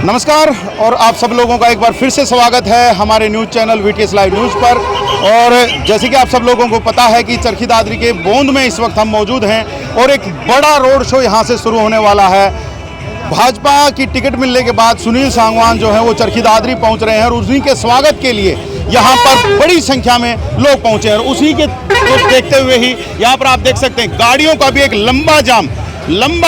नमस्कार और आप सब लोगों का एक बार फिर से स्वागत है हमारे news channel VTS live news पर। और जैसे कि आप सब लोगों को पता है कि चरखी दादरी के बोंद में इस वक्त हम मौजूद हैं और एक बड़ा रोड शो यहां से शुरू होने वाला है। भाजपा की टिकट मिलने के बाद सुनील सांगवान जो है वो चरखी दादरी पहुंच रहे हैं और उन्हीं के स्वागत के लिए यहाँ पर बड़ी संख्या में लोग पहुंचे हैं। और उसी के देखते हुए ही यहाँ पर आप देख सकते हैं गाड़ियों का भी एक लंबा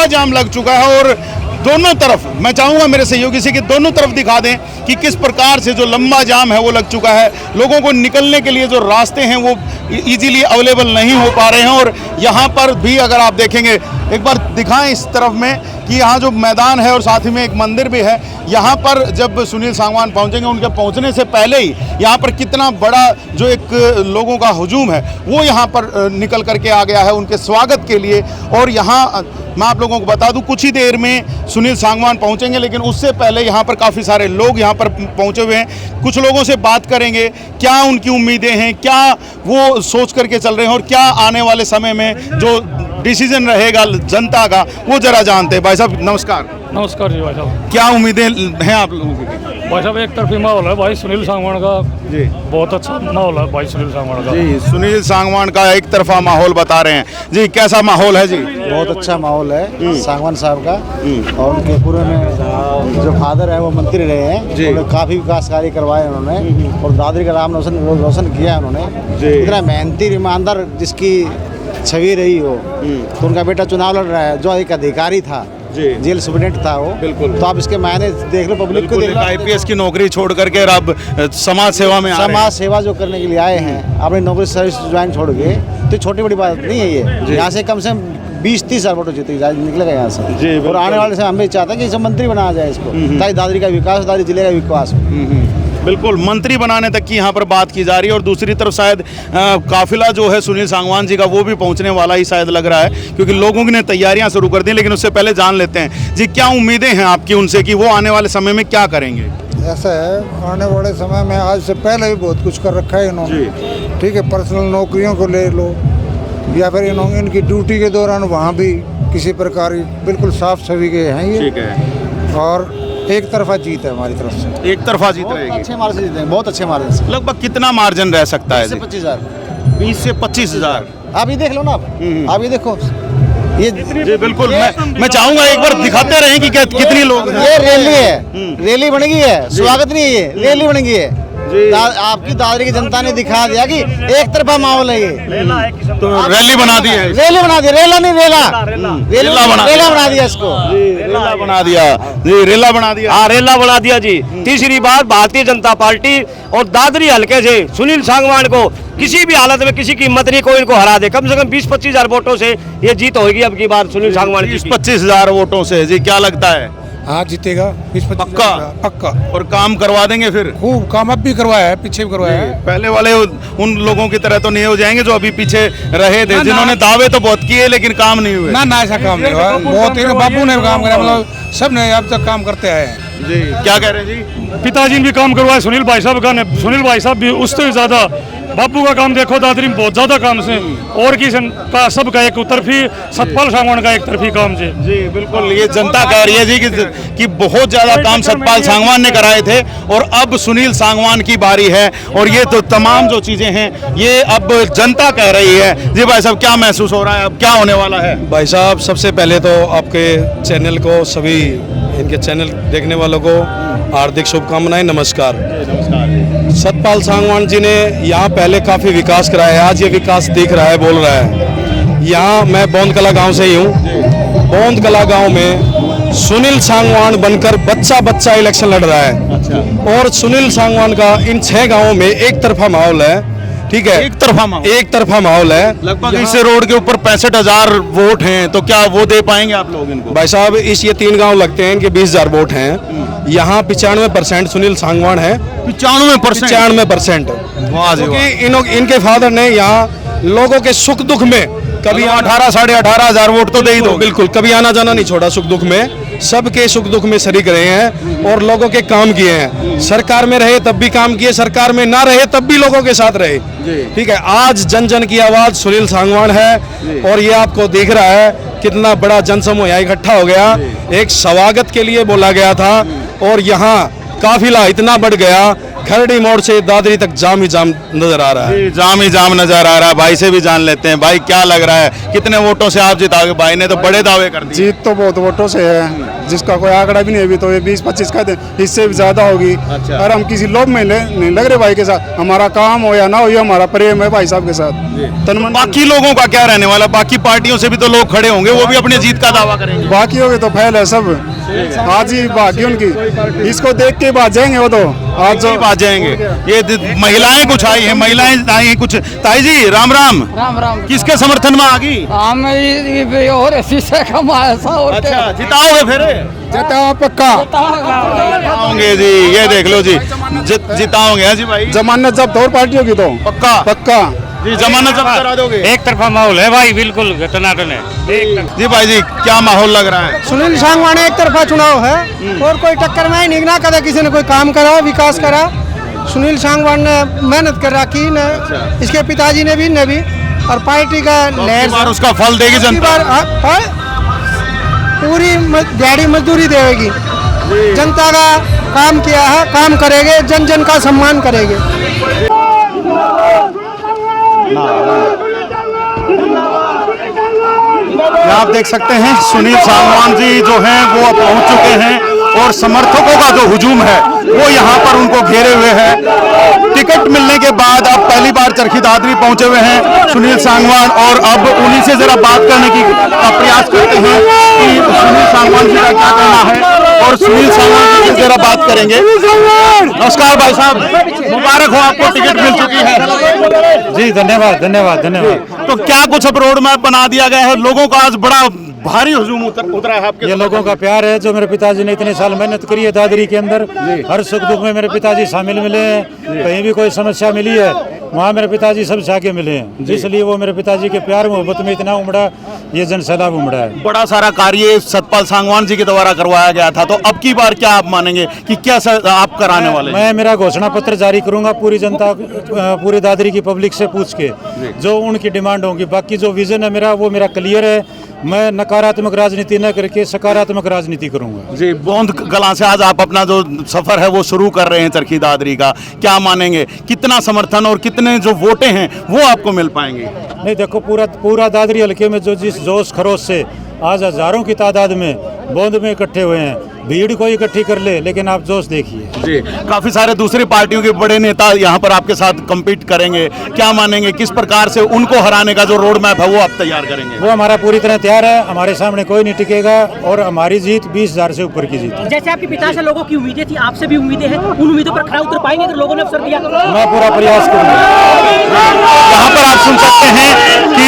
जाम लग चुका है। और दोनों तरफ मैं चाहूँगा मेरे सहयोगी से कि दोनों तरफ दिखा दें कि किस प्रकार से जो लंबा जाम है वो लग चुका है। लोगों को निकलने के लिए जो रास्ते हैं वो इजीली अवेलेबल नहीं हो पा रहे हैं। और यहाँ पर भी अगर आप देखेंगे, एक बार दिखाएं इस तरफ में कि यहाँ जो मैदान है और साथ ही में एक मंदिर भी है। यहाँ पर जब सुनील सांगवान पहुँचेंगे, उनके पहुँचने से पहले ही यहाँ पर कितना बड़ा जो एक लोगों का हुजूम है वो यहाँ पर निकल करके आ गया है उनके स्वागत के लिए। और यहाँ मैं आप लोगों को बता दूं, कुछ ही देर में सुनील सांगवान पहुंचेंगे, लेकिन उससे पहले यहाँ पर काफ़ी सारे लोग यहाँ पर पहुंचे हुए हैं। कुछ लोगों से बात करेंगे, क्या उनकी उम्मीदें हैं, क्या वो सोच करके चल रहे हैं और क्या आने वाले समय में जो डिसीजन रहेगा जनता का वो जरा जानते हैं। भाई साहब नमस्कार। नमस्कार जी भाई साहब। क्या उम्मीदें हैं आप लोगों की? भाई साहब एक तरफी माहौल है भाई सुनील सांगवान का जी, बहुत अच्छा माहौल है भाई सुनील सांगवान का जी। सुनील सांगवान का एक तरफा माहौल बता रहे हैं जी, कैसा माहौल है जी? बहुत अच्छा माहौल है सांगवान साहब का। और उनके पूर्व में जो फादर है वो मंत्री रहे हैं, उन्होंने काफ़ी विकास कार्य करवाए उन्होंने और दादरी का नाम रोशन किया उन्होंने। इतना मेहनती ईमानदार जिसकी छवि रही हो, तो उनका बेटा चुनाव लड़ रहा है जो एक अधिकारी था, जेल सुपरिटेंडेंट था वो। बिल्कुल। तो आप इसके मायने देख लो, पब्लिक को देख लो। IPS की नौकरी छोड़ करके अब समाज सेवा में समाज सेवा जो करने के लिए आए हैं, अपनी नौकरी सर्विस ज्वाइन छोड़ के, तो छोटी बड़ी बात नहीं है ये। यहाँ से कम से कम 20-30 हज़ार वोट जीते निकलेगा यहाँ से। और आने वाले से हम भी चाहते हैं कि इसे मंत्री बनाया जाए इसको, ताकि दादरी का विकास, दादरी जिले का विकास हो। बिल्कुल, मंत्री बनाने तक की यहाँ पर बात की जा रही है। और दूसरी तरफ शायद काफिला जो है सुनील सांगवान जी का वो भी पहुँचने वाला ही शायद लग रहा है, क्योंकि लोगों ने तैयारियां शुरू कर दी। लेकिन उससे पहले जान लेते हैं जी, क्या उम्मीदें हैं आपकी उनसे कि वो आने वाले समय में क्या करेंगे? ऐसा है, आने वाले समय में आज से पहले भी बहुत कुछ कर रखा है इन्होंने। ठीक है, पर्सनल नौकरियों को ले लो या फिर इनकी ड्यूटी के दौरान वहाँ भी किसी प्रकार बिल्कुल साफ छवि के हैं ये। ठीक है। और एक तरफा जीत है हमारी तरफ से। एक तरफा जीत रहेगी। अच्छे मार्जिन से जीतेंगे, बहुत अच्छे मार्जिन से। लगभग कितना मार्जिन रह सकता है? 25 हज़ार। 20 से 25 हज़ार। आप ये देख लो ना, आप ये देखो ये जी बिल्कुल। मैं चाहूंगा एक बार दिखाते रहें कि कितनी लोग हैं। ये रैली है, रैली बन गई है, स्वागत नहीं है ये, रैली बन गई है। आपकी दादरी की जनता ने दिखा दिया कि एक तरफा माहौल है ये। तो रैली बना दी है, रैली बना दी, रेला नहीं रेला बना दिया इसको। रेला बना दिया जी, रेला बना दिया। हाँ, रेला बना दिया जी। तीसरी बार भारतीय जनता पार्टी और दादरी हल्के से सुनील सांगवान को किसी भी हालत में किसी की हिम्मत नहीं, कोई इनको हरा दे। कम से कम 20-25 हज़ार वोटों से ये जीत होगी अब की बार सुनील सांगवान की। 20-25 हज़ार वोटों से जी, क्या लगता है? हाँ जीतेगा 20-25 पक्का। और काम करवा देंगे फिर? खूब काम अब भी करवाया है, पीछे भी करवाया है। पहले वाले उन लोगों की तरह तो नहीं हो जाएंगे जो अभी पीछे रहे थे, जिन्होंने दावे तो बहुत किए लेकिन काम नहीं हुए। ना ऐसा काम नहीं हुआ, बहुत ही बापू ने काम करा, मतलब सब ने अब तक काम करते आए हैं। जी, क्या कह रहे हैं जी? पिताजी ने भी काम करवाया सुनील भाई साहब का, सुनील भाई साहब भी उससे ज्यादा बापू का काम देखो दादरी में बहुत ज्यादा काम से। और किसी का सबका एक तरफी, सतपाल सांगवान का एक तरफी काम से। जी बिल्कुल, ये जनता कह रही है जी कि बहुत ज्यादा काम सतपाल सांगवान ने कराए थे और अब सुनील सांगवान की बारी है। और ये तो तमाम जो चीजें हैं ये अब जनता कह रही है। जी भाई साहब, क्या महसूस हो रहा है, अब क्या होने वाला है? भाई साहब, सबसे पहले तो आपके चैनल को, सभी इनके चैनल देखने वालों को हार्दिक शुभकामनाएं। नमस्कार। सतपाल सांगवान जी ने यहाँ पहले काफ़ी विकास कराया है, आज ये विकास दिख रहा है, बोल रहा है। यहाँ मैं बोंद कला गांव से ही हूँ। बोंद कला गांव में सुनील सांगवान बनकर बच्चा इलेक्शन लड़ रहा है। और सुनील सांगवान का इन 6 गाँवों में एक तरफा माहौल है। ठीक है, एक तरफा माहौल है। लगभग इस रोड के ऊपर 65,000 वोट हैं, तो क्या वो दे पाएंगे आप लोग इनको? भाई साहब, ये 3 गांव लगते हैं, इनके 20,000 वोट हैं। यहाँ 95% सुनील सांगवान है। 95%। क्योंकि इनके फादर ने यहाँ लोगों के सुख दुख में कभी 18-18,500 वोट तो दे ही दो। बिल्कुल, कभी आना जाना नहीं छोड़ा सुख दुख में। सबके सुख दुख में शरीक रहे हैं और लोगों के काम किए हैं। सरकार में रहे तब भी काम किए, सरकार में ना रहे तब भी लोगों के साथ रहे। ठीक है, आज जन जन की आवाज सुनील सांगवान है और ये आपको दिख रहा है कितना बड़ा जनसमूह यहाँ इकट्ठा हो गया। एक स्वागत के लिए बोला गया था और यहाँ काफिला इतना बढ़ गया, खरड़ी मोड़ से दादरी तक जाम ही जाम नजर आ रहा है। जाम ही जाम नजर आ रहा है। भाई से भी जान लेते हैं। भाई क्या लग रहा है, कितने वोटों से आप जिताओगे? भाई ने तो बड़े दावे कर दिए। जीत तो बहुत वोटों से है, जिसका कोई आंकड़ा भी नहीं अभी, तो ये 20-25 का इससे भी ज्यादा होगी। अच्छा। और हम किसी लोभ में नहीं लग रहे भाई के साथ। हमारा काम हो या ना हो, ये हमारा प्रेम है भाई साहब के साथ। तन मन बाकी लोगों का क्या रहने वाला? बाकी पार्टियों से भी तो लोग खड़े होंगे, वो भी अपनी जीत का दावा करेंगे। बाकी हो गए तो फैल है सब। आज ही बाकी उनकी, इसको देख के बात जाएंगे वो तो। आज जो बात जाएंगे, ये महिलाएं कुछ आई हैं, महिलाएं आई हैं कुछ। ताई जी राम राम। राम राम। किसके समर्थन में आ गई? हम ये और शीशे कमाए सा और अच्छा, जिताओगे फिर? जता पक्का जिताओगे जी, ये देख लो जी, जिताओगे। हाँ जी भाई, जमानत जब्त और पार्टियों की तो पक्का पक्का जी, जमानत जब्त करा दोगे? एक तरफा माहौल है भाई, बिल्कुल टनाटन है। जी भाई जी, क्या माहौल लग रहा है? सुनील सांगवान एक तरफा चुनाव है और कोई टक्कर में ही नहीं ना कदा किसी ने कोई काम करा, विकास करा। सुनील सांगवान ने मेहनत कर रखी ने, इसके पिताजी ने भी और पार्टी का लहर बार उसका फल देगी जनता। पूरी दिहाड़ी मजदूरी देगी। जनता का काम किया है, काम करेंगे, जन जन का सम्मान करेंगे। आप देख सकते हैं सुनील सांगवान जी जो हैं वो पहुंच चुके हैं और समर्थकों का जो हुजूम है वो यहाँ पर उनको घेरे हुए है। टिकट मिलने के बाद अब पहली बार चरखी दादरी पहुंचे हुए हैं सुनील सांगवान, और अब उन्हीं से जरा बात करने की प्रयास करते हैं कि सुनील सांगवान जी का क्या कहना है, और सुनील सांगवान जी से जरा बात करेंगे। नमस्कार भाई साहब, मुबारक हो, आपको टिकट मिल चुकी है। जी धन्यवाद धन्यवाद धन्यवाद। तो क्या कुछ अब रोड मैप बना दिया गया है? लोगों का आज बड़ा भारी हुजूम उतरा है आपके। ये लोगों का प्यार है जो मेरे पिताजी ने इतने साल मेहनत करी है दादरी के अंदर। हर सुख दुख में मेरे पिताजी शामिल मिले हैं। कहीं भी कोई समस्या मिली है वहाँ मेरे पिताजी सबसे आगे मिले हैं, इसलिए वो मेरे पिताजी के प्यार मोहब्बत में इतना उमड़ा, ये जन सैलाब उमड़ा है। बड़ा सारा कार्य सतपाल सांगवान जी के द्वारा करवाया गया था, तो अब की बार क्या आप मानेंगे कि क्या आप कराने वाले? मैं मेरा घोषणा पत्र जारी करूंगा पूरी जनता, पूरी दादरी की पब्लिक से पूछ के जो उनकी डिमांड होगी। बाकी जो विजन है मेरा वो मेरा क्लियर है। मैं नकारात्मक राजनीति न करके सकारात्मक राजनीति करूंगा। जी, बौंद कला से आज आप अपना जो सफर है वो शुरू कर रहे हैं चरखी दादरी का, क्या मानेंगे कितना समर्थन और कितने जो वोटें हैं वो आपको मिल पाएंगे? नहीं देखो, पूरा दादरी हल्के में जो जिस जोश खरोश से आज हजारों की तादाद में बौंद में इकट्ठे हुए हैं, भीड़ को इकट्ठी कर ले, लेकिन आप जोश देखिए। जी, काफी सारे दूसरी पार्टियों के बड़े नेता यहाँ पर आपके साथ कम्पीट करेंगे, क्या मानेंगे किस प्रकार से उनको हराने का जो रोड मैप है वो आप तैयार करेंगे? वो हमारा पूरी तरह तैयार है, हमारे सामने कोई नहीं टिकेगा और हमारी जीत 20,000 से ऊपर की जीत है। जैसे आपके पिता से लोगों की उम्मीदें थी, आपसे भी उम्मीदें हैं, उन उम्मीदों पर खरा उतर पाएंगे अगर लोगों ने अवसर दिया? मैं पूरा प्रयास करूंगा। यहाँ पर आप सुन सकते हैं कि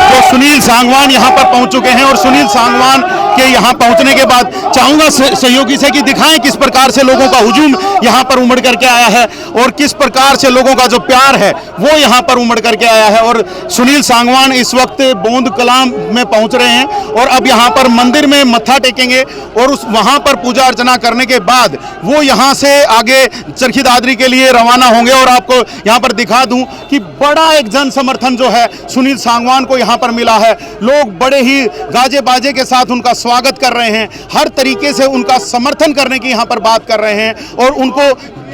जो सुनील सांगवान यहाँ पर पहुंच चुके हैं, और सुनील सांगवान के यहाँ पहुंचने के बाद चाहूंगा सहयोगी से कि दिखाएं किस प्रकार से लोगों का हुजूम यहाँ पर उमड़ करके आया है और किस प्रकार से लोगों का जो प्यार है वो यहाँ पर उमड़ करके आया है। और सुनील सांगवान इस वक्त बौंद कला में पहुंच रहे हैं और अब यहाँ पर मंदिर में मत्था टेकेंगे और उस वहाँ पर पूजा अर्चना करने के बाद वो यहाँ से आगे चरखी दादरी के लिए रवाना होंगे। और आपको यहाँ पर दिखा दूं कि बड़ा एक जन समर्थन जो है सुनील सांगवान को यहाँ पर मिला है। लोग बड़े ही गाजे बाजे के साथ उनका स्वागत कर रहे हैं, हर तरीके से उनका समर्थन करने की यहाँ पर बात कर रहे हैं और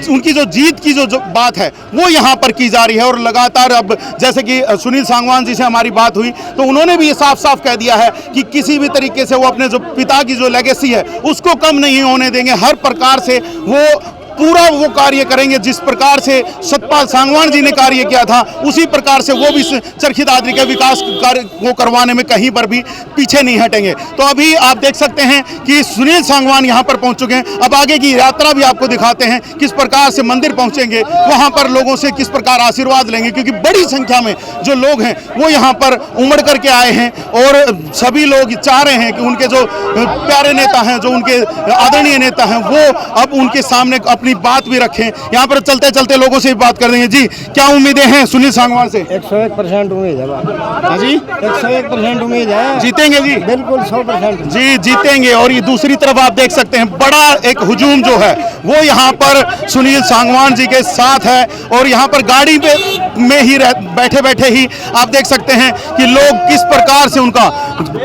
उनकी जो जीत की जो बात है वो यहाँ पर की जा रही है। और लगातार अब जैसे कि सुनील सांगवान जी से हमारी बात हुई तो उन्होंने भी ये साफ साफ कह दिया है कि किसी भी तरीके से वो अपने जो पिता की जो लेगेसी है उसको कम नहीं होने देंगे। हर प्रकार से वो पूरा वो कार्य करेंगे जिस प्रकार से सतपाल सांगवान जी ने कार्य किया था, उसी प्रकार से वो भी चरखी दादरी के विकास कार्य को करवाने में कहीं पर भी पीछे नहीं हटेंगे। तो अभी आप देख सकते हैं कि सुनील सांगवान यहाँ पर पहुँच चुके हैं। अब आगे की यात्रा भी आपको दिखाते हैं किस प्रकार से मंदिर पहुँचेंगे, वहाँ पर लोगों से किस प्रकार आशीर्वाद लेंगे, क्योंकि बड़ी संख्या में जो लोग हैं वो यहाँ पर उमड़ करके आए हैं और सभी लोग चाह रहे हैं कि उनके जो प्यारे नेता हैं, जो उनके आदरणीय नेता हैं, वो अब उनके सामने अपनी बात भी रखें। यहाँ पर चलते चलते लोगों से भी बात कर देंगे। जी, क्या उम्मीदें हैं सुनील सांगवान से? 101% उम्मीद है। हाँ जी, 101% उम्मीद है। जीतेंगे जी? बिल्कुल 100% जी जीतेंगे। और ये दूसरी तरफ आप देख सकते हैं बड़ा एक हुजूम जो है वो यहाँ पर सुनील सांगवान जी के साथ है। और यहाँ पर गाड़ी में ही बैठे बैठे ही आप देख सकते हैं कि लोग किस प्रकार से उनका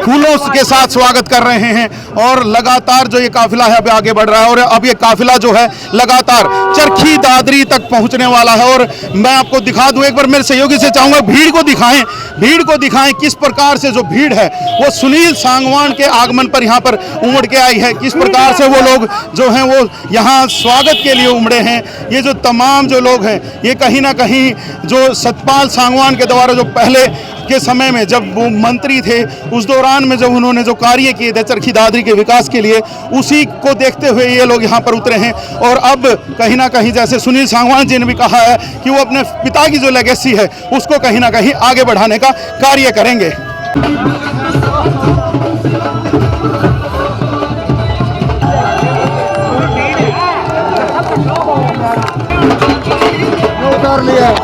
फूलों के साथ स्वागत कर रहे हैं। और लगातार जो ये काफिला है अभी आगे बढ़ रहा है और अब ये काफिला जो है लगातार चरखी दादरी तक पहुंचने वाला है। और मैं आपको दिखा दूं, एक बार मेरे सहयोगी से चाहूंगा भीड़ को दिखाएं किस प्रकार से जो भीड़ है वो सुनील सांगवान के आगमन पर यहाँ पर उमड़ के आई है। किस प्रकार से वो लोग जो हैं वो यहाँ स्वागत के लिए उमड़े हैं। ये जो तमाम जो लोग हैं ये कहीं ना कहीं जो सतपाल सांगवान के द्वारा जो पहले के समय में जब वो मंत्री थे उस दौरान में जब उन्होंने जो कार्य किए थे चरखी दादरी के विकास के लिए, उसी को देखते हुए ये लोग यहाँ पर उतरे हैं। और अब कहीं ना कहीं जैसे सुनील सांगवान जी ने भी कहा है कि वो अपने पिता की जो लेगेसी है उसको कहीं ना कहीं आगे बढ़ाने का कार्य करेंगे। उतार लिया।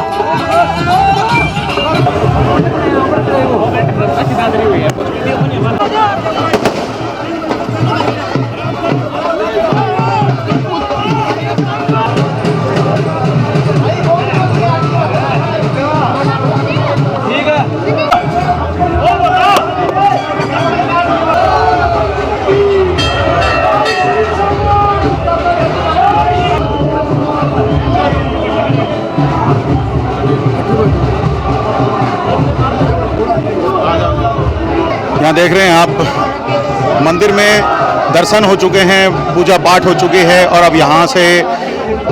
यहाँ देख रहे हैं आप मंदिर में दर्शन हो चुके हैं, पूजा पाठ हो चुकी है और अब यहाँ से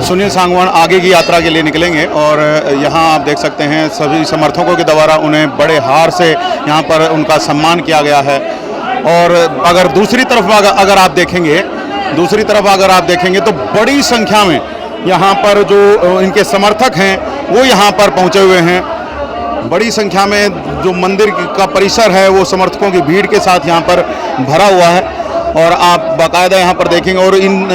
सुनील सांगवान आगे की यात्रा के लिए निकलेंगे। और यहाँ आप देख सकते हैं सभी समर्थकों के द्वारा उन्हें बड़े हार से यहाँ पर उनका सम्मान किया गया है। और अगर दूसरी तरफ अगर आप देखेंगे तो बड़ी संख्या में यहाँ पर जो इनके समर्थक हैं वो यहाँ पर पहुँचे हुए हैं। बड़ी संख्या में जो मंदिर का परिसर है वो समर्थकों की भीड़ के साथ यहाँ पर भरा हुआ है। और आप बाकायदा यहाँ पर देखेंगे और इन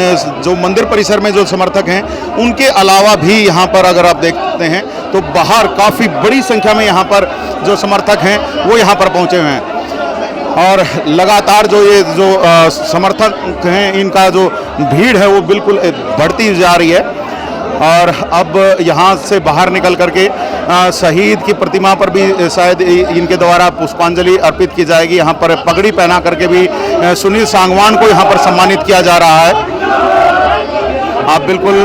जो मंदिर परिसर में जो समर्थक हैं उनके अलावा भी यहाँ पर अगर आप देखते हैं तो बाहर काफ़ी बड़ी संख्या में यहाँ पर जो समर्थक हैं वो यहाँ पर पहुँचे हुए हैं। और लगातार जो ये जो समर्थक हैं इनका जो भीड़ है वो बिल्कुल बढ़ती जा रही है। और अब यहाँ से बाहर निकल करके शहीद की प्रतिमा पर भी शायद इनके द्वारा पुष्पांजलि अर्पित की जाएगी। यहाँ पर पगड़ी पहना करके भी सुनील सांगवान को यहाँ पर सम्मानित किया जा रहा है। आप बिल्कुल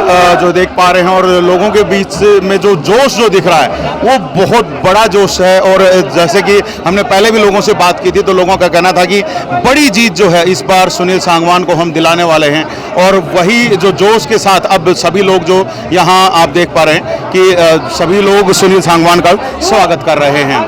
जो देख पा रहे हैं और लोगों के बीच में जो जोश जो दिख रहा है वो बहुत बड़ा जोश है। और जैसे कि हमने पहले भी लोगों से बात की थी तो लोगों का कहना था कि बड़ी जीत जो है इस बार सुनील सांगवान को हम दिलाने वाले हैं। और वही जो जोश के साथ अब सभी लोग जो यहाँ आप देख पा रहे हैं कि सभी लोग सुनील सांगवान का स्वागत कर रहे हैं।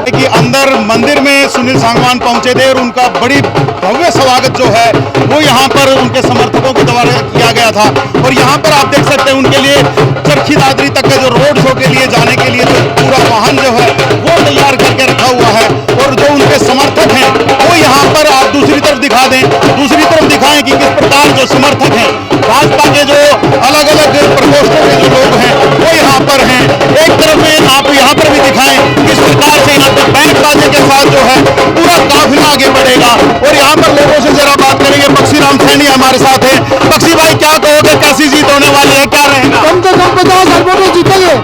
कि अंदर मंदिर में सुनील सांगवान पहुंचे थे और उनका बड़ी भव्य स्वागत जो है वो यहाँ पर उनके समर्थकों के द्वारा किया गया था। और यहाँ पर आप देख सकते हैं उनके लिए चरखी दादरी तक का जो रोड शो के लिए जाने के लिए जो पूरा वाहन जो है वो तैयार करके रखा हुआ है। और जो उनके समर्थक हैं वो यहाँ पर आप दूसरी तरफ दिखाएं कि किस प्रकार जो समर्थक हैं भाजपा के जो अलग अलग प्रकोष्ठों के जो लोग हैं वो यहाँ पर हैं। एक तरफ में आप यहाँ पर भी दिखाएं किस प्रकार से यहाँ पर बैंड बाजे के साथ जो है पूरा काफिला आगे बढ़ेगा। और यहाँ पर लोगों से जरा बात करेंगे। बक्सी राम सैनी हमारे साथ हैं। बक्सी भाई क्या कहोगे, कैसी जीत होने वाली है, क्या रहेगा? कम से कम 50,000 वोट जीतेंगे।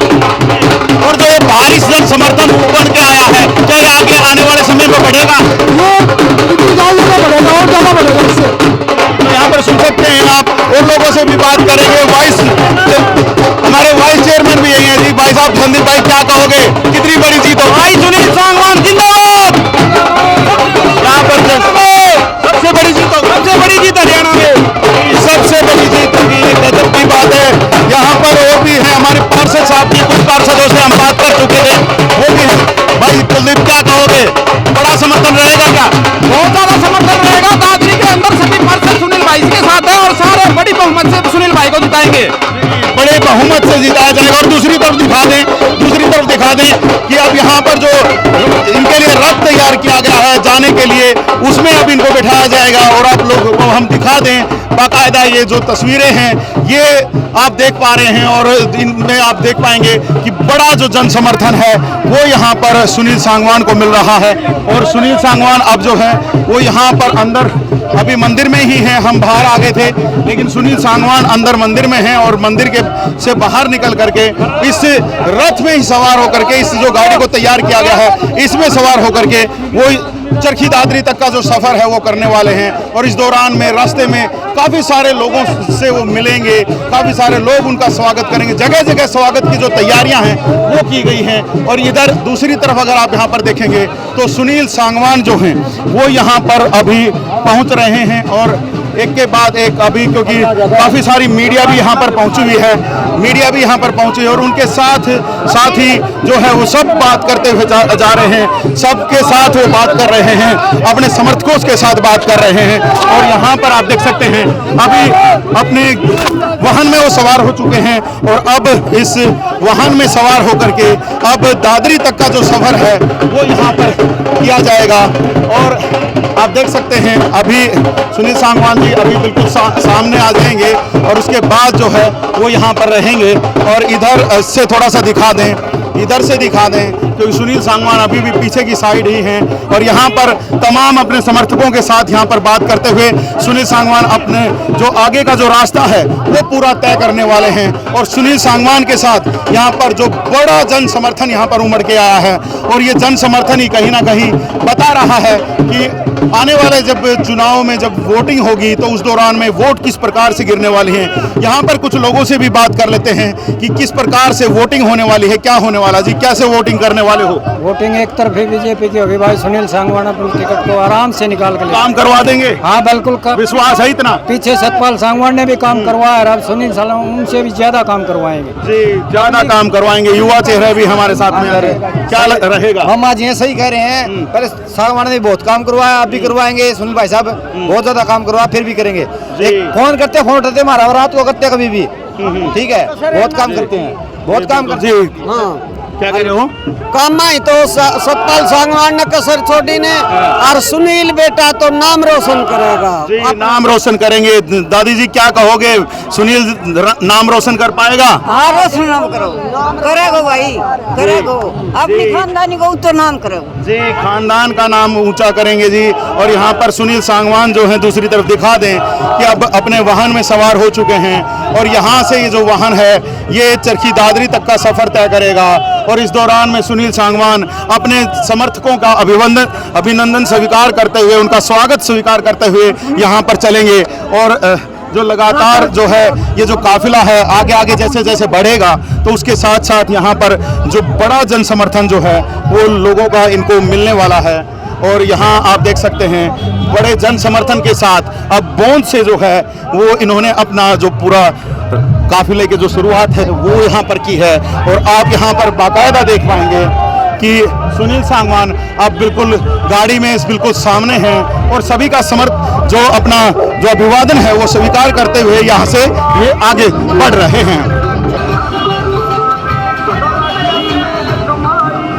और जो ये भारी जन समर्थन बन के आया है क्या ये आगे आने वाले समय में बढ़ेगा? बढ़ेगा और ज़्यादा बढ़ेगा इससे। तो यहाँ पर सुन सकते हैं आप और लोगों से भी बात करेंगे। हमारे वाइस चेयरमैन भी यही है जी। भाई साहब, संदीप भाई क्या कहोगे, कितनी बड़ी जीत हो? भाई सुनील सांगवान जिंदाबाद। यहाँ पर सबसे बड़ी जीत हरियाणा में सबसे बड़ी जीत होगी, गजब की बात है। यहाँ पर और भी है हमारे पार्षद साहब की, कुछ पार्षदों से हम बात कर चुके थे वो भी है। भाई कुलदीप क्या कहोगे, बड़ा समर्थन रहेगा क्या? बहुत ज़्यादा समर्थन रहेगा। दादरी के अंदर सभी पार्षद सुनील भाई के साथ है और सारे बड़ी बहुमत से सुनील भाई को जिताएंगे। बड़े बहुमत से जिताया जाएगा। और दूसरी तरफ दिखा दें कि अब यहाँ पर जो इनके लिए रथ तैयार किया गया गया है जाने के लिए, उसमें अब इनको बिठाया जाएगा। और आप लोगों को हम दिखा दें बाकायदा ये जो तस्वीरें हैं ये आप देख पा रहे हैं, और इनमें आप देख पाएंगे कि बड़ा जो जन समर्थन है वो यहाँ पर सुनील सांगवान को मिल रहा है। और सुनील सांगवान अब जो है वो यहाँ पर अंदर अभी मंदिर में ही हैं, हम बाहर आ गए थे, लेकिन सुनील सांगवान अंदर मंदिर में हैं और मंदिर के से बाहर निकल करके इस रथ में ही सवार होकर के, इस जो गाड़ी को तैयार किया गया है इसमें सवार होकर के वो चरखी दादरी तक का जो सफर है वो करने वाले हैं। और इस दौरान में रास्ते में काफी सारे लोगों से वो मिलेंगे, काफी सारे लोग उनका स्वागत करेंगे। जगह जगह स्वागत की जो तैयारियां हैं वो की गई हैं। और इधर दूसरी तरफ अगर आप यहाँ पर देखेंगे तो सुनील सांगवान जो हैं वो यहाँ पर अभी पहुँच रहे हैं, और एक के बाद एक अभी, क्योंकि काफी सारी मीडिया भी यहाँ पर पहुंची हुई है, मीडिया भी यहाँ पर पहुंची है, और उनके साथ ही जो है वो सब बात करते हुए जा रहे हैं, सबके साथ वो बात कर रहे हैं, अपने समर्थकों के साथ बात कर रहे हैं। और यहाँ पर आप देख सकते हैं अभी अपने वाहन में वो सवार हो चुके हैं, और अब इस वाहन में सवार होकर के अब दादरी तक का जो सफर है वो यहाँ पर किया जाएगा। और आप देख सकते हैं अभी सुनील सांगवान जी अभी बिल्कुल सामने आ जाएंगे, और उसके बाद जो है वो यहाँ पर रहेंगे। और इधर से थोड़ा सा दिखा दें, इधर से दिखा दें, क्योंकि सुनील सांगवान अभी भी पीछे की साइड ही हैं, और यहाँ पर तमाम अपने समर्थकों के साथ यहाँ पर बात करते हुए सुनील सांगवान अपने जो आगे का जो रास्ता है वो पूरा तय करने वाले हैं। और सुनील सांगवान के साथ यहाँ पर जो बड़ा जन समर्थन यहाँ पर उमड़ के आया है, और ये जन समर्थन ही कहीं ना कहीं बता रहा है कि आने वाले जब चुनाव में जब वोटिंग होगी तो उस दौरान में वोट किस प्रकार से गिरने वाली है। यहाँ पर कुछ लोगों से भी बात कर लेते हैं कि किस प्रकार से वोटिंग होने वाली है, क्या होने वाला जी, कैसे वोटिंग करने वाले हो? वोटिंग एक तरफी बीजेपी की होगी भाई। सुनील सांगवान अपनी टिकट को आराम से निकाल के काम करवा देंगे। हाँ बिल्कुल, विश्वास है इतना? पीछे सतपाल सांगवान ने भी काम करवाया, अब सुनील सांगवान उनसे भी ज्यादा काम करवाएंगे जी, ज्यादा काम करवाएंगे। युवा चेहरे भी हमारे साथ में आ रहे हैं, क्या रहेगा? हम आज ये सही कह रहे हैं, पहले सांगवान ने बहुत काम करवाया, अब भी करवाएंगे। सुनील भाई साहब बहुत ज्यादा काम करवाया, फिर भी करेंगे। फोन करते फोन उठाते, हमारा रात को करते कभी भी, ठीक है, बहुत काम करते हैं, बहुत काम करते हैं। हाँ, क्या कह रहे हो? काम ही तो सतपाल सांगवान ने कसर छोड़ी ने, और सुनील बेटा तो नाम रोशन करेगा जी, नाम रोशन करेंगे। दादी जी क्या कहोगे, सुनील नाम रोशन कर पाएगा? हाँ, रोशन नाम करो, करेगा भाई, करेगा, अपनी खानदानी को तो नाम करेगा जी, खानदान का नाम ऊंचा करेंगे जी। और यहाँ पर सुनील सांगवान जो है दूसरी तरफ दिखा दें कि अब अपने वाहन में सवार हो चुके हैं, और यहाँ से ये जो वाहन है ये चरखी दादरी तक का सफर तय करेगा। और इस दौरान में सुनील सांगवान अपने समर्थकों का अभिनंदन स्वीकार करते हुए, उनका स्वागत स्वीकार करते हुए यहाँ पर चलेंगे। और जो लगातार जो है ये जो काफिला है आगे आगे जैसे जैसे बढ़ेगा तो उसके साथ साथ यहाँ पर जो बड़ा जन समर्थन जो है वो लोगों का इनको मिलने वाला है। और यहाँ आप देख सकते हैं बड़े जन समर्थन के साथ अब बोंद से जो है वो इन्होंने अपना जो पूरा काफिले की जो शुरुआत है वो यहाँ पर की है। और आप यहाँ पर बाकायदा देख पाएंगे कि सुनील सांगवान अब बिल्कुल गाड़ी में बिल्कुल सामने हैं, और सभी का जो अपना जो अभिवादन है वो स्वीकार करते हुए यहाँ से ये आगे बढ़ रहे हैं।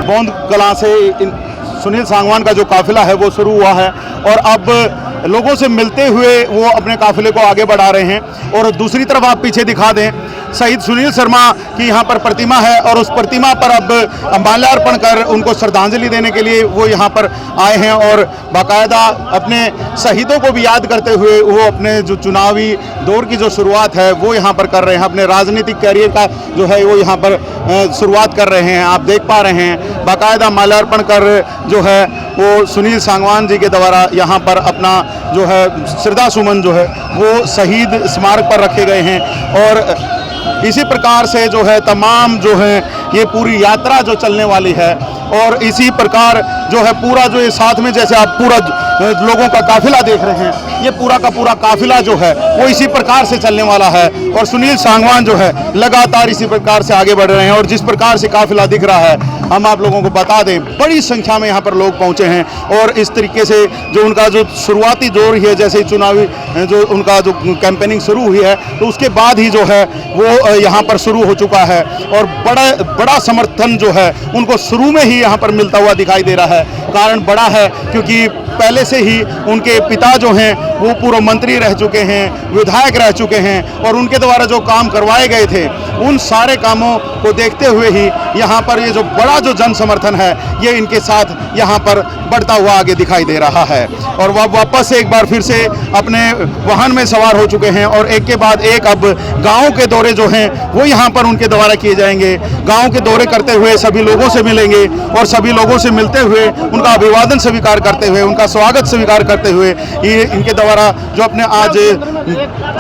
बोंद कला से सुनील सांगवान का जो काफिला है वो शुरू हुआ है, और अब लोगों से मिलते हुए वो अपने काफिले को आगे बढ़ा रहे हैं। और दूसरी तरफ आप पीछे दिखा दें शहीद सुनील शर्मा की यहाँ पर प्रतिमा है, और उस प्रतिमा पर अब माल्यार्पण कर उनको श्रद्धांजलि देने के लिए वो यहाँ पर आए हैं। और बाकायदा अपने शहीदों को भी याद करते हुए वो अपने जो चुनावी दौर की जो शुरुआत है वो यहाँ पर कर रहे हैं, अपने राजनीतिक कैरियर का जो है वो यहाँ पर शुरुआत कर रहे हैं। आप देख पा रहे हैं बाकायदा माल्यार्पण कर जो है वो सुनील सांगवान जी के द्वारा यहाँ पर अपना जो है श्रद्धा सुमन जो है वो शहीद स्मारक पर रखे गए हैं। और इसी प्रकार से जो है तमाम जो है ये पूरी यात्रा जो चलने वाली है, और इसी प्रकार जो है पूरा जो ये साथ में जैसे आप पूरा लोगों का काफिला देख रहे हैं, ये पूरा का पूरा काफिला जो है वो इसी प्रकार से चलने वाला है। और सुनील सांगवान जो है लगातार इसी प्रकार से आगे बढ़ रहे हैं, और जिस प्रकार से काफिला दिख रहा है हम आप लोगों को बता दें बड़ी संख्या में यहाँ पर लोग पहुँचे हैं और इस तरीके से जो उनका जो शुरुआती दौर है, जैसे चुनावी जो उनका जो कैंपेनिंग शुरू हुई है तो उसके बाद ही जो है वो यहाँ पर शुरू हो चुका है और बड़ा समर्थन जो है उनको शुरू में ही यहाँ पर मिलता हुआ दिखाई दे रहा है। कारण बड़ा है क्योंकि पहले से ही उनके पिता जो हैं वो पूर्व मंत्री रह चुके हैं, विधायक रह चुके हैं और उनके द्वारा जो काम करवाए गए थे उन सारे कामों को देखते हुए ही यहाँ पर ये जो बड़ा जो जन समर्थन है ये इनके साथ यहाँ पर बढ़ता हुआ आगे दिखाई दे रहा है। और वह वापस से एक बार फिर से अपने वाहन में सवार हो चुके हैं और एक के बाद एक अब गाँव के दौरे जो हैं वो यहाँ पर उनके द्वारा किए जाएंगे। गाँव के दौरे करते हुए सभी लोगों से मिलेंगे और सभी लोगों से मिलते हुए उनका अभिवादन स्वीकार करते हुए, उनका स्वागत स्वीकार करते हुए ये इनके द्वारा जो अपने आज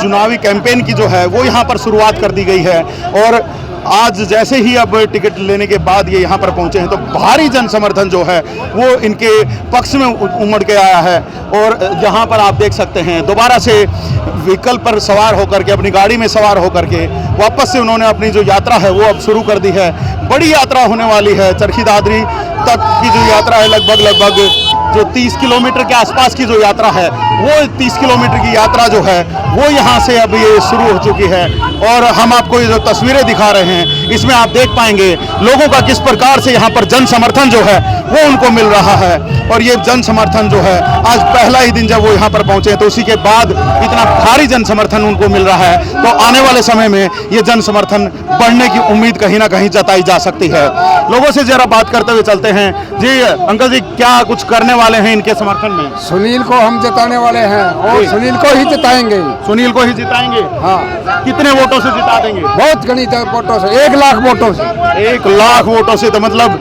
चुनावी कैंपेन की जो है वो यहाँ पर शुरुआत कर दी गई है। और आज जैसे ही अब टिकट लेने के बाद ये यहाँ पर पहुँचे हैं तो भारी जन समर्थन जो है वो इनके पक्ष में उमड़ के आया है। और यहाँ पर आप देख सकते हैं दोबारा से व्हीकल पर सवार होकर के, अपनी गाड़ी में सवार होकर के वापस से उन्होंने अपनी जो यात्रा है वो अब शुरू कर दी है। बड़ी यात्रा होने वाली है, चरखी दादरी तक की जो यात्रा है लगभग जो 30 किलोमीटर के आसपास की जो यात्रा है वो 30 किलोमीटर की यात्रा जो है वो यहाँ से अब ये शुरू हो चुकी है। और हम आपको ये जो तस्वीरें दिखा रहे हैं इसमें आप देख पाएंगे लोगों का किस प्रकार से यहाँ पर जन समर्थन जो है वो उनको मिल रहा है। और ये जन समर्थन जो है आज पहला ही दिन जब वो यहाँ पर पहुँचे हैं तो उसी के बाद इतना भारी जन समर्थन उनको मिल रहा है। तो आने वाले समय में ये जन समर्थन बढ़ने की उम्मीद कहीं ना कहीं जताई जा सकती है। लोगों से जरा बात करते हुए चलते हैं। जी अंकल जी, क्या कुछ करने वाले हैं इनके समर्थन में? सुनील को हम जिताने वाले हैं और सुनील को ही जिताएंगे। सुनील को ही जिताएंगे? हाँ। कितने वोटों से जिता देंगे? बहुत गणित वोटों से, 1 लाख वोटों से। 1 लाख वोटों से, तो मतलब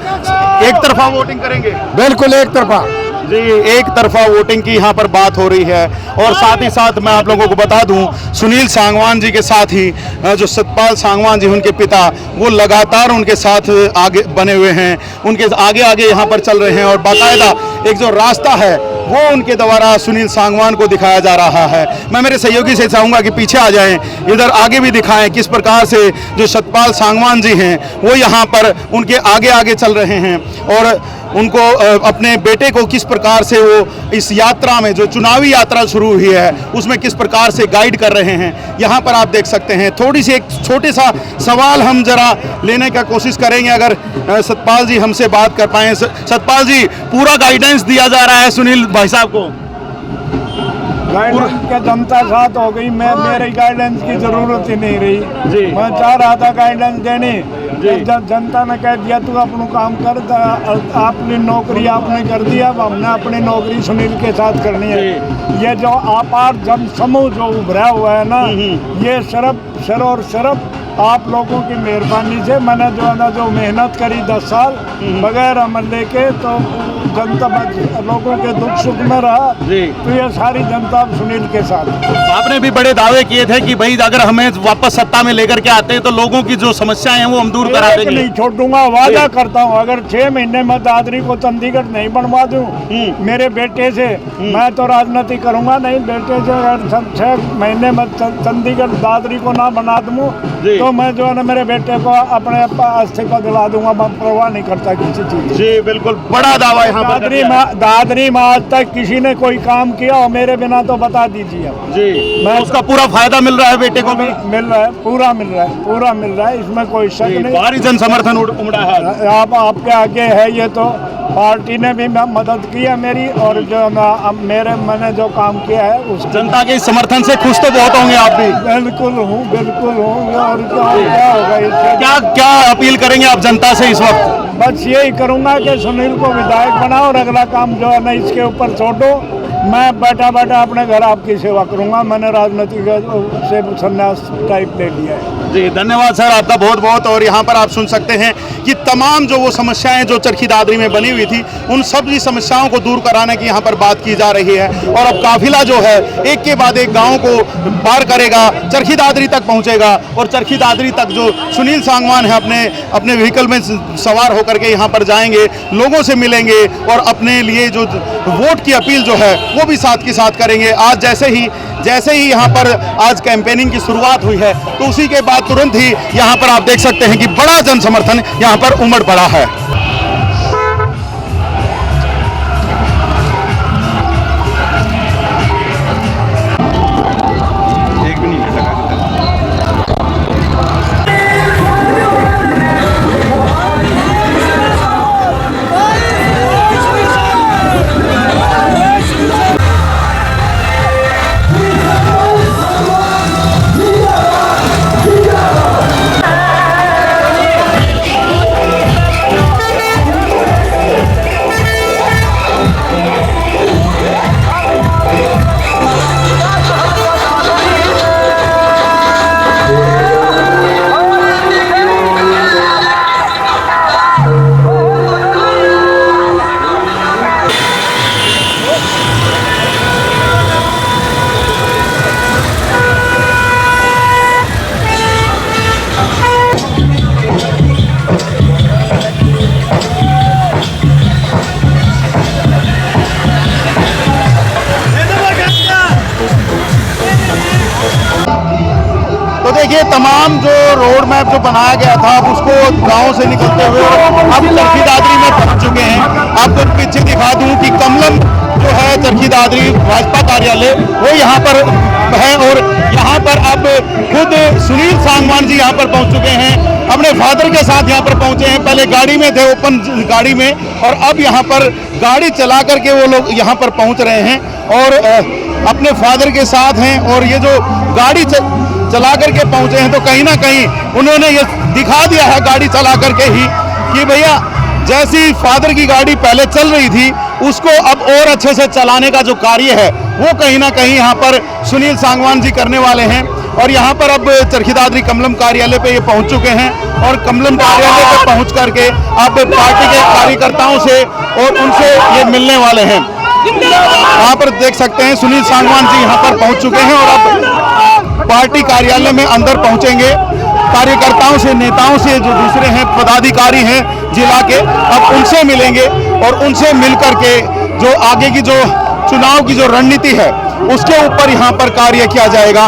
एक तरफा वोटिंग करेंगे? बिल्कुल एक तरफा जी, एक तरफा वोटिंग की यहाँ पर बात हो रही है। और साथ ही साथ मैं आप लोगों को बता दूं सुनील सांगवान जी के साथ ही जो सतपाल सांगवान जी उनके पिता वो लगातार उनके साथ आगे बने हुए हैं, उनके आगे आगे यहाँ पर चल रहे हैं और बाकायदा एक जो रास्ता है वो उनके द्वारा सुनील सांगवान को दिखाया जा रहा है। मैं मेरे सहयोगी से चाहूँगा कि पीछे आ जाएं, इधर आगे भी दिखाएं किस प्रकार से जो सतपाल सांगवान जी हैं वो यहाँ पर उनके आगे आगे चल रहे हैं और उनको अपने बेटे को किस प्रकार से वो इस यात्रा में जो चुनावी यात्रा शुरू हुई है उसमें किस प्रकार से गाइड कर रहे हैं। यहाँ पर आप देख सकते हैं। थोड़ी सी एक छोटे सा सवाल हम जरा लेने का कोशिश करेंगे, अगर सतपाल जी हमसे बात कर पाएँ। सतपाल जी, पूरा गाइडेंस दिया जा रहा है सुनील भाई साहब को? गाइडेंस के जनता साथ हो गई, मैं मेरी गाइडेंस की जरूरत ही नहीं रही। मैं चाह रहा था गाइडेंस देने, जब जनता ने कह दिया तू अपना काम कर, अपनी नौकरी आपने कर दिया, अब हमने अपनी नौकरी सुनील के साथ करनी है। ये जो आपार जन समूह जो उभरा हुआ है ना, ये सिर्फ आप लोगों की मेहरबानी से मैंने जो है ना जो मेहनत करी 10 साल बगैर अमल लेके, तो जनता लोगों के दुख सुख में रहा, तो ये सारी जनता सुनील के साथ। आपने भी बड़े दावे किए थे कि भाई अगर हमें वापस सत्ता में लेकर के आते हैं तो लोगों की जो समस्याएं हैं वो हम दूर करा देंगे। नहीं छोड़ूंगा, वादा करता हूँ। अगर 6 महीने में दादरी को चंडीगढ़ नहीं बनवा दूं मेरे बेटे से, मैं तो राजनीति करूंगा नहीं। बेटे से अगर 6 महीने में चंडीगढ़ दादरी को ना बना दूं तो मैं जो है ना मेरे बेटे को अपने इस्तीफा दिला दूंगा। मैं परवाह नहीं करता किसी चीज। जी बिल्कुल, बड़ा दावा यहाँ पर। दादरी में आज तक किसी ने कोई काम किया और मेरे बिना तो बता दीजिए जी। मैं उसका पूरा फायदा मिल रहा है बेटे को भी? मिल रहा है, पूरा मिल रहा है, इसमें कोई शक नहीं। भारी जन समर्थन उमड़ा है। आप आपके आगे है ये, तो पार्टी ने भी मदद की है मेरी, और जो मैंने जो काम किया है उस जनता के समर्थन से खुश तो बहुत होंगे आप भी? बिल्कुल हूँ। और क्या होगा इससे? क्या अपील करेंगे आप जनता से इस वक्त? बस यही करूँगा कि सुनील को विधायक बनाओ और अगला काम जो है ना इसके ऊपर छोड़ो। मैं बैठा अपने घर आपकी सेवा करूंगा। मैंने राजनीति से संन्यास टाइप ले लिया है। जी धन्यवाद सर आपका बहुत बहुत। और यहाँ पर आप सुन सकते हैं कि तमाम जो वो समस्याएं जो चरखी दादरी में बनी हुई थी उन सभी समस्याओं को दूर कराने की यहाँ पर बात की जा रही है। और अब काफिला जो है एक के बाद एक गाँव को पार करेगा, चरखी दादरी तक पहुँचेगा और चरखी दादरी तक जो सुनील सांगवान है अपने व्हीकल में सवार होकर के यहाँ पर जाएंगे, लोगों से मिलेंगे और अपने लिए जो वोट की अपील जो है वो भी साथ के साथ करेंगे। आज जैसे ही यहाँ पर आज कैंपेनिंग की शुरुआत हुई है तो उसी के बाद तुरंत ही यहाँ पर आप देख सकते हैं कि बड़ा जन समर्थन यहाँ पर उमड़ पड़ा है। देखिए तमाम जो रोड मैप जो बनाया गया था अब उसको गांव से निकलते हुए अब चरखी दादरी में पहुंच चुके हैं। आपको पीछे दिखा दूं कि कमलम जो है चरखी दादरी भाजपा कार्यालय वो यहाँ पर है और यहाँ पर अब खुद सुनील सांगवान जी यहाँ पर पहुंच चुके हैं, अपने फादर के साथ यहाँ पर पहुंचे हैं। पहले गाड़ी में थे, ओपन गाड़ी में, और अब यहाँ पर गाड़ी चला करके वो लोग यहाँ पर पहुंच रहे हैं और अपने फादर के साथ हैं। और ये जो गाड़ी चला करके पहुंचे हैं तो कहीं ना कहीं उन्होंने ये दिखा दिया है गाड़ी चला करके ही कि भैया जैसी फादर की गाड़ी पहले चल रही थी उसको अब और अच्छे से चलाने का जो कार्य है वो कहीं ना कहीं यहाँ पर सुनील सांगवान जी करने वाले हैं। और यहाँ पर अब चरखी दादरी कमलम कार्यालय पे ये पहुँच चुके हैं और कमलम कार्यालय पे पहुँच करके अब पार्टी के कार्यकर्ताओं से और उनसे ये मिलने वाले हैं। यहाँ पर देख सकते हैं सुनील सांगवान जी यहाँ पर पहुँच चुके हैं और अब पार्टी कार्यालय में अंदर पहुँचेंगे। कार्यकर्ताओं से, नेताओं से, जो दूसरे हैं पदाधिकारी हैं जिला के, अब उनसे मिलेंगे और उनसे मिल करके जो आगे की जो चुनाव की जो रणनीति है उसके ऊपर यहाँ पर कार्य किया जाएगा।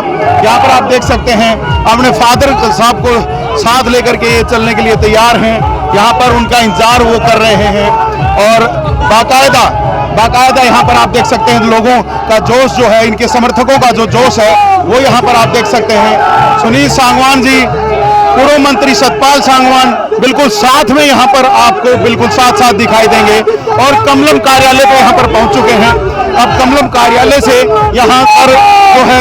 यहाँ पर आप देख सकते हैं अपने फादर साहब को साथ लेकर के ये चलने के लिए तैयार हैं। यहाँ पर उनका इंतजार वो कर रहे हैं और बाकायदा यहाँ पर आप देख सकते हैं लोगों का जोश जो है, इनके समर्थकों का जो जोश है वो यहाँ पर आप देख सकते हैं। सुनील सांगवान जी, पूर्व मंत्री सतपाल सांगवान बिल्कुल साथ में यहाँ पर आपको बिल्कुल साथ साथ दिखाई देंगे और कमलम कार्यालय पे यहाँ पर पहुँच चुके हैं। अब कमलम कार्यालय से यहाँ पर जो है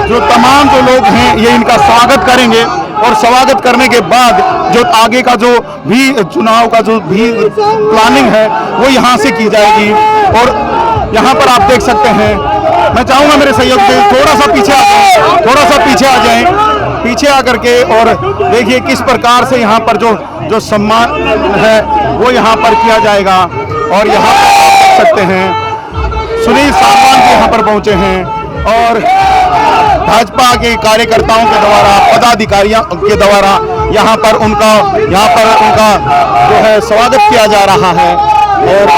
जो तमाम जो लोग हैं ये इनका स्वागत करेंगे और स्वागत करने के बाद जो आगे का जो भी चुनाव का जो भी प्लानिंग है वो यहाँ से की जाएगी। और यहाँ पर आप देख सकते हैं, मैं चाहूँगा मेरे सहयोगी से थोड़ा सा पीछे आ जाएं, पीछे आकर के और देखिए किस प्रकार से यहाँ पर जो सम्मान है वो यहाँ पर किया जाएगा। और यहाँ पर आप देख सकते हैं सुनील सांगवान जी यहाँ पर पहुँचे हैं और भाजपा के कार्यकर्ताओं के द्वारा, पदाधिकारियों के द्वारा यहाँ पर उनका जो है स्वागत किया जा रहा है। और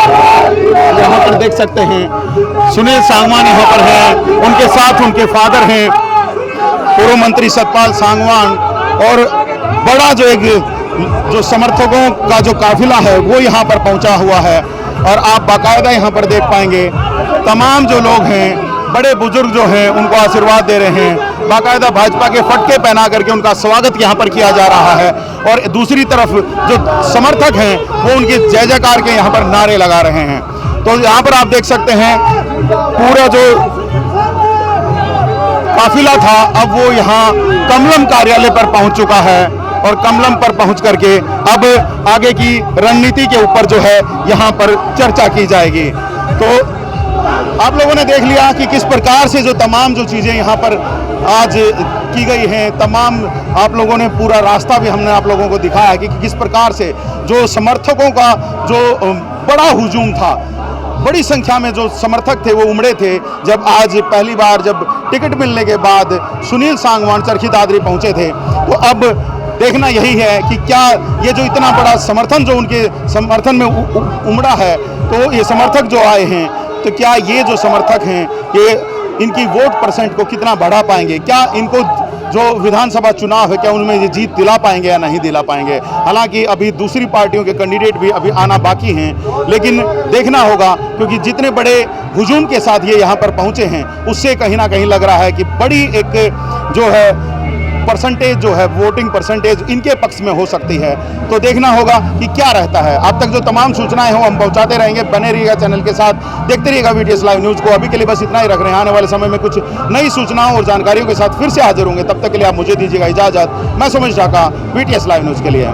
यहाँ पर देख सकते हैं सुनील सांगवान यहाँ पर हैं, उनके साथ उनके फादर हैं पूर्व मंत्री सतपाल सांगवान और बड़ा जो समर्थकों का जो काफिला है वो यहाँ पर पहुँचा हुआ है। और आप बाकायदा यहाँ पर देख पाएंगे तमाम जो लोग हैं, बड़े बुजुर्ग जो हैं उनको आशीर्वाद दे रहे हैं, बाकायदा भाजपा के फटके पहना करके उनका स्वागत यहाँ पर किया जा रहा है। और दूसरी तरफ जो समर्थक हैं वो उनकी जय जयकार के यहाँ पर नारे लगा रहे हैं। तो यहाँ पर आप देख सकते हैं पूरा जो काफिला था अब वो यहाँ कमलम कार्यालय पर पहुँच चुका है और कमलम पर पहुँच करके अब आगे की रणनीति के ऊपर जो है यहाँ पर चर्चा की जाएगी। तो आप लोगों ने देख लिया कि किस प्रकार से जो तमाम जो चीज़ें यहाँ पर आज की गई हैं, तमाम आप लोगों ने पूरा रास्ता भी हमने आप लोगों को दिखाया कि किस प्रकार से जो समर्थकों का जो बड़ा हुजूम था, बड़ी संख्या में जो समर्थक थे वो उमड़े थे जब आज पहली बार जब टिकट मिलने के बाद सुनील सांगवान चरखी दादरी पहुँचे थे। तो अब देखना यही है कि क्या ये जो इतना बड़ा समर्थन जो उनके समर्थन में उमड़ा है, तो ये समर्थक जो आए हैं तो क्या ये जो समर्थक हैं ये इनकी वोट परसेंट को कितना बढ़ा पाएंगे, क्या इनको जो विधानसभा चुनाव है क्या उनमें ये जीत दिला पाएंगे या नहीं दिला पाएंगे। हालांकि अभी दूसरी पार्टियों के कैंडिडेट भी अभी आना बाकी हैं, लेकिन देखना होगा क्योंकि जितने बड़े हुजूम के साथ ये यहाँ पर पहुँचे हैं उससे कहीं ना कहीं लग रहा है कि बड़ी एक जो है परसेंटेज जो है वोटिंग परसेंटेज इनके पक्ष में हो सकती है। तो देखना होगा कि क्या रहता है। अब तक जो तमाम सूचनाएं हो हम पहुंचाते रहेंगे, बने रहिएगा चैनल के साथ, देखते रहिएगा वीटीएस लाइव न्यूज़ को। अभी के लिए बस इतना ही रख रहे हैं, आने वाले समय में कुछ नई सूचनाओं और जानकारियों के साथ फिर से हाजिर होंगे। तब तक के लिए आप मुझे दीजिएगा इजाज़त। मैं Sumesh Dhaka, VTS live news के लिए।